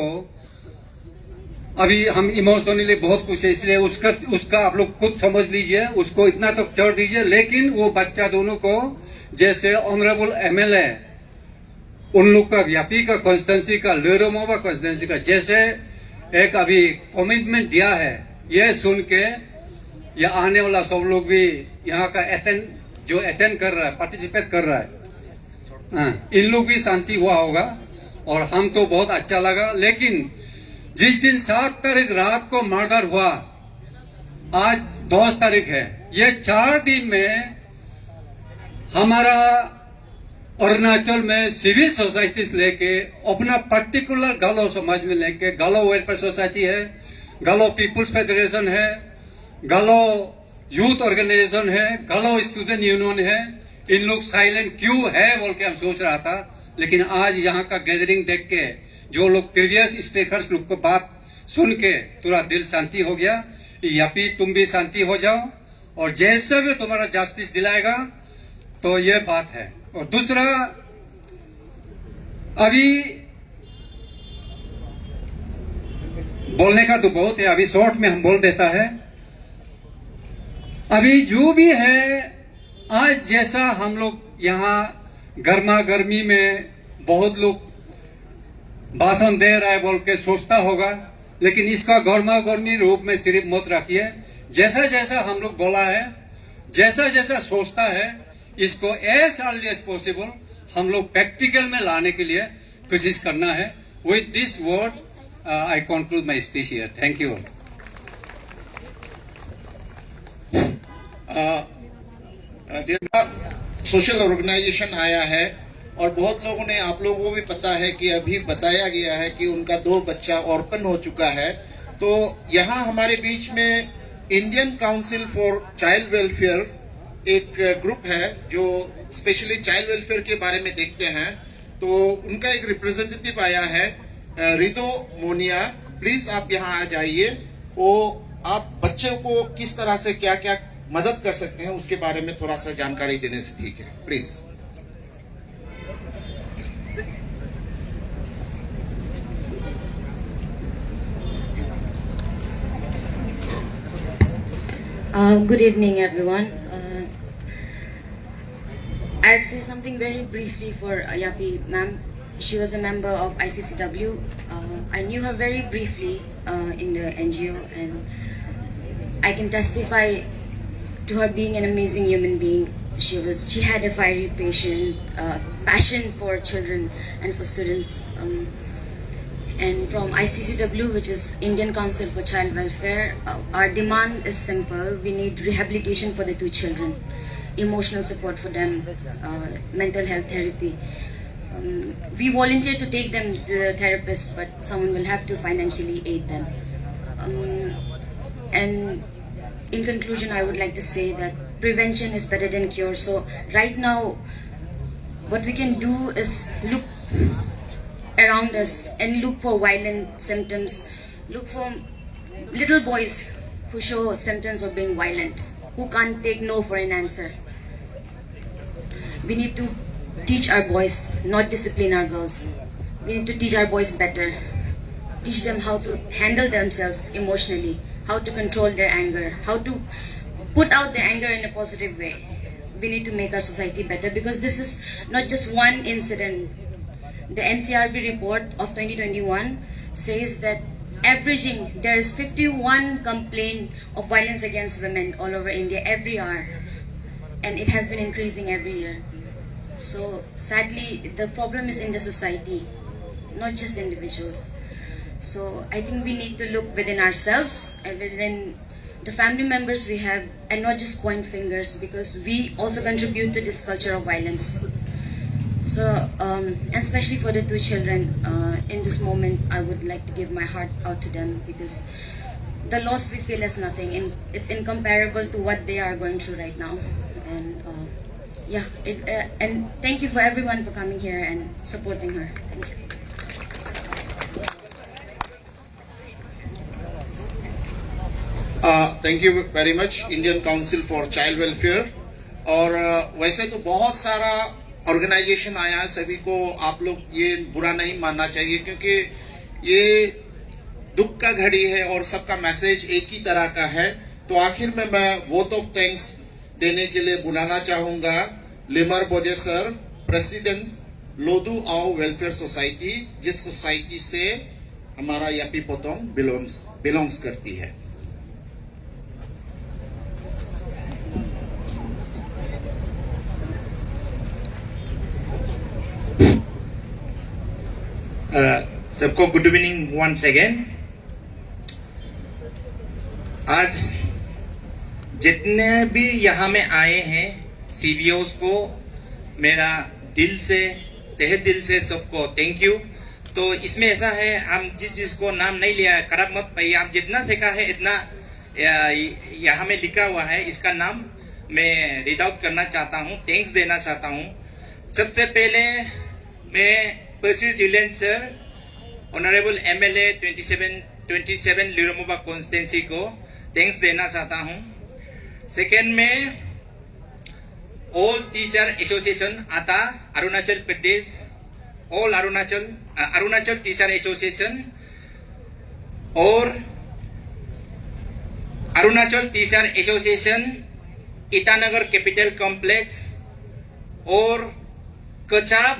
अभी हम इमोशनली बहुत कुछ है, इसलिए उसका आप लोग खुद समझ लीजिए, उसको इतना तो छोड़ दीजिए। लेकिन वो बच्चा दोनों को जैसे ऑनरेबल एमएलए उन लोग का यापी का कॉन्स्टिट्यूंसी का, लेरोमोबा कॉन्स्टिट्यूंसी का जैसे एक अभी कमिटमेंट दिया है, ये सुन के या आने वाला सब लोग भी यहाँ का अटेंड कर रहा है, पार्टिसिपेट कर रहा है, इन लोग भी शांति हुआ होगा और हम तो बहुत अच्छा लगा। लेकिन जिस दिन 7 तारीख रात को मर्डर हुआ, आज 10 तारीख है, ये 4 दिन में हमारा अरुणाचल में सिविल सोसाइटी से लेके अपना पर्टिकुलर गालो समाज में लेके, गालो वेलफेयर सोसाइटी है, गालो पीपुल्स फेडरेशन है, गालो यूथ ऑर्गेनाइजेशन है, गालो स्टूडेंट यूनियन है, इन लोग साइलेंट क्यों है बोल के हम सोच रहा था। लेकिन आज यहाँ का गैदरिंग देख के, जो लोग प्रीवियस स्पीकर्स लोग को बात सुन के थोड़ा दिल शांति हो गया। यापी तुम भी शांति हो जाओ और जैसे भी तुम्हारा जस्टिस दिलाएगा, तो ये बात है। और दूसरा, अभी बोलने का तो बहुत है, अभी शॉर्ट में हम बोल देता है। अभी जो भी है, आज जैसा हम लोग यहाँ गर्मा गर्मी में बहुत लोग भाषण दे रहा है बोल के सोचता होगा, लेकिन इसका गर्मा गर्मी रूप में सिर्फ मत रखिए। जैसा जैसा हम लोग बोला है, जैसा जैसा सोचता है इसको एज अर्ली एज पॉसिबल हम लोग प्रैक्टिकल में लाने के लिए कोशिश करना है. With this word I conclude my speech here. Thank you. Social organization आया है और बहुत लोगों ने, आप लोगों को भी पता है कि अभी बताया गया है कि उनका 2 बच्चा ऑर्फन हो चुका है. तो यहाँ हमारे बीच में Indian council for child welfare एक ग्रुप है जो स्पेशली चाइल्ड वेलफेयर के बारे में देखते हैं. तो उनका एक रिप्रेजेंटेटिव आया है, रिदो मोनिया. प्लीज आप यहाँ आ जाइए. वो आप बच्चों को किस तरह से क्या क्या मदद कर सकते हैं उसके बारे में थोड़ा सा जानकारी देने से ठीक है. Please. Good evening, everyone. I'll say something very briefly for Yapi ma'am. She was a member of ICCW. I knew her very briefly in the NGO, and I can testify to her being an amazing human being. She had a fiery passion for children and for students. And from ICCW, which is Indian Council for Child Welfare, our demand is simple. We need rehabilitation for the 2 children, emotional support for them, mental health therapy. We volunteer to take them to the therapist, but someone will have to financially aid them. And in conclusion, I would like to say that prevention is better than cure. So right now, what we can do is look around us and look for violent symptoms. Look for little boys who show symptoms of being violent, who can't take no for an answer. We need to teach our boys, not discipline our girls. We need to teach our boys better. Teach them how to handle themselves emotionally, how to control their anger, how to put out their anger in a positive way. We need to make our society better, because this is not just one incident. The NCRB report of 2021 says that averaging there is 51 complaints of violence against women all over India every hour, and it has been increasing every year. So sadly, the problem is in the society, not just individuals. So I think we need to look within ourselves and within the family members we have, and not just point fingers, because we also contribute to this culture of violence. So, and especially for the 2 children, in this moment, I would like to give my heart out to them, because the loss we feel is nothing. It's incomparable to what they are going through right now. And and thank you for everyone for coming here and supporting her. Thank you. Thank you very much Indian council for child welfare. और वैसे तो बहुत सारा organisation आया है, सभी को आप लोग ये बुरा नहीं मानना चाहिए, क्योंकि ये दुख का घड़ी है और सबका मैसेज एक ही तरह का है. तो आखिर में मैं वोट ऑफ थैंक्स देने के लिए बुलाना चाहूंगा लिमर बोजे सर, प्रेसिडेंट लोदू आओ वेलफेयर सोसाइटी, जिस सोसाइटी से हमारा यापी पोतोंग बिलोंग्स करती है. सबको गुड इवनिंग वंस अगेन. आज जितने भी यहाँ में आए हैं CBOs को मेरा दिल से, तहे दिल से सबको थैंक यू. तो इसमें ऐसा है, हम जिस जिसको नाम नहीं लिया है खराब मत पाइए. आप जितना सीखा है इतना यहाँ में लिखा हुआ है, इसका नाम मैं रीड आउट करना चाहता हूँ, थैंक्स देना चाहता हूँ. सबसे पहले मैं पर्सी जिलेन sir, honourable MLA 27 Liromoba constituency को थैंक्स देना चाहता हूँ. सेकेंड में ऑल टीचर एसोसिएशन आता Arunachal Pradesh, all Arunachal teacher association और Arunachal teacher association Itanagar capital complex और कचाप.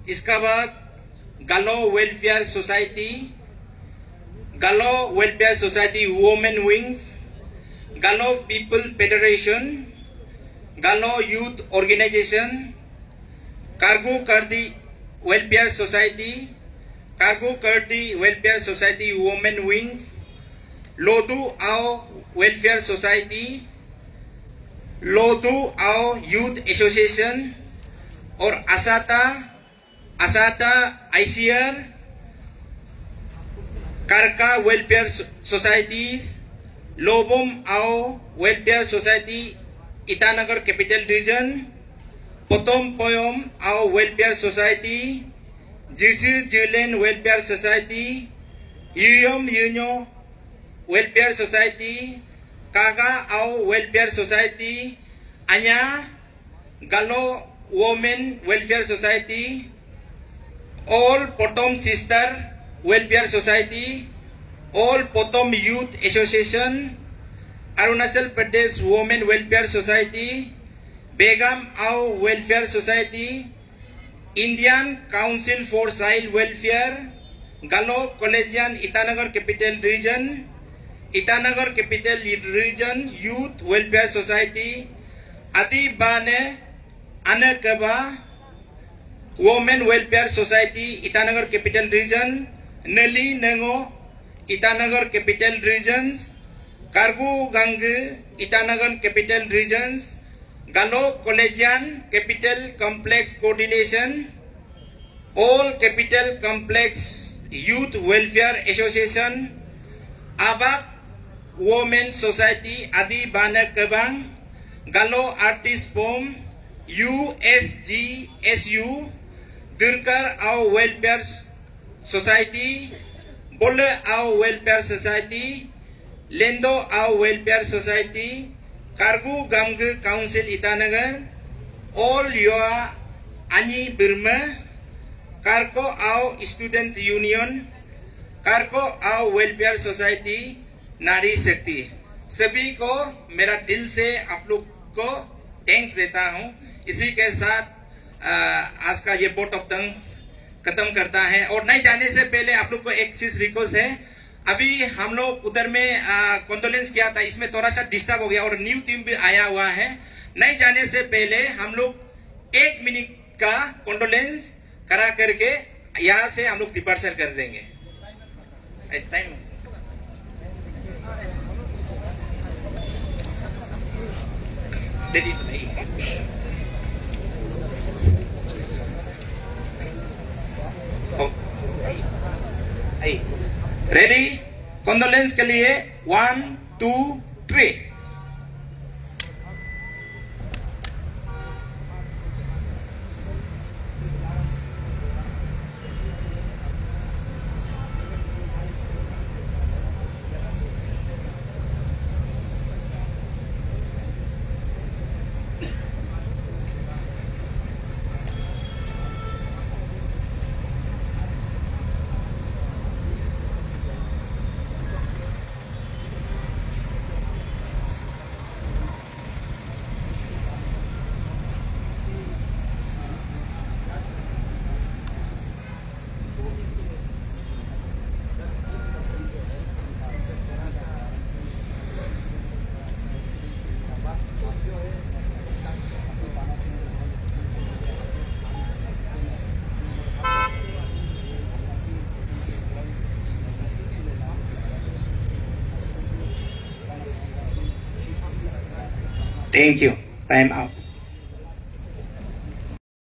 इसका बाद गालो welfare society women wings, Galo People Federation, Galo Youth Organization, Kargo Kardi Welfare Society, Kargo Kardi Welfare Society Women Wings, Lodu Ao Welfare Society, Lodu Ao Youth Association, और Asata ICR, Karka Welfare Societies, Lobom Ao Welfare Society, Itanagar Capital Region, Potom Poyom Ao Welfare Society, Jisi Jilen Welfare Society, Yuyom Yunyo Welfare Society, Kaga Ao Welfare Society, Anya Galo Women Welfare Society, All Potom Sister Welfare Society, All Potom Youth Association, Arunachal Pradesh Women Welfare Society, Begum Ao Welfare Society, Indian Council for Child Welfare, Galo Collegian Itanagar Capital Region, Itanagar Capital Region Youth Welfare Society, Adi Bane Anakaba Women Welfare Society, Itanagar Capital Region, Nali Nengo, Itanagar Capital Regions, Kargu Gange, Itanagar Capital Regions, Galo Collegian Capital Complex Coordination, All Capital Complex Youth Welfare Association, Abak Women Society, Adi Bana Kabang, Galo Artist Pom, USGSU, Durkar Ao Welfare Society, Bole Ao Welfare Society, Lendo Ao Welfare Society, Kargu Gamge Council Itanagar, All Yoa Ani Burma, Karko Ao Student Union, Karko Ao Welfare Society, नारी शक्ति, सभी को मेरा दिल से आप लोग को थैंक्स देता हूं। इसी के साथ आज का ये वोट ऑफ थैंक्स खत्म करता है। और नहीं जाने से पहले आप लोग को एक चीज रिक्वेस्ट है, अभी हम लोग उधर में कॉन्डोलेंस किया था, इसमें थोड़ा सा डिस्टर्ब हो गया और न्यू टीम भी आया हुआ है। नहीं जाने से पहले हम लोग 1 मिनट का कॉन्डोलेंस करा करके यहाँ से हम लोग डिपार्चर कर देंगे। Time ready? कॉन्डोलेंस के लिए 1, 2, 3। Thank you. Time out.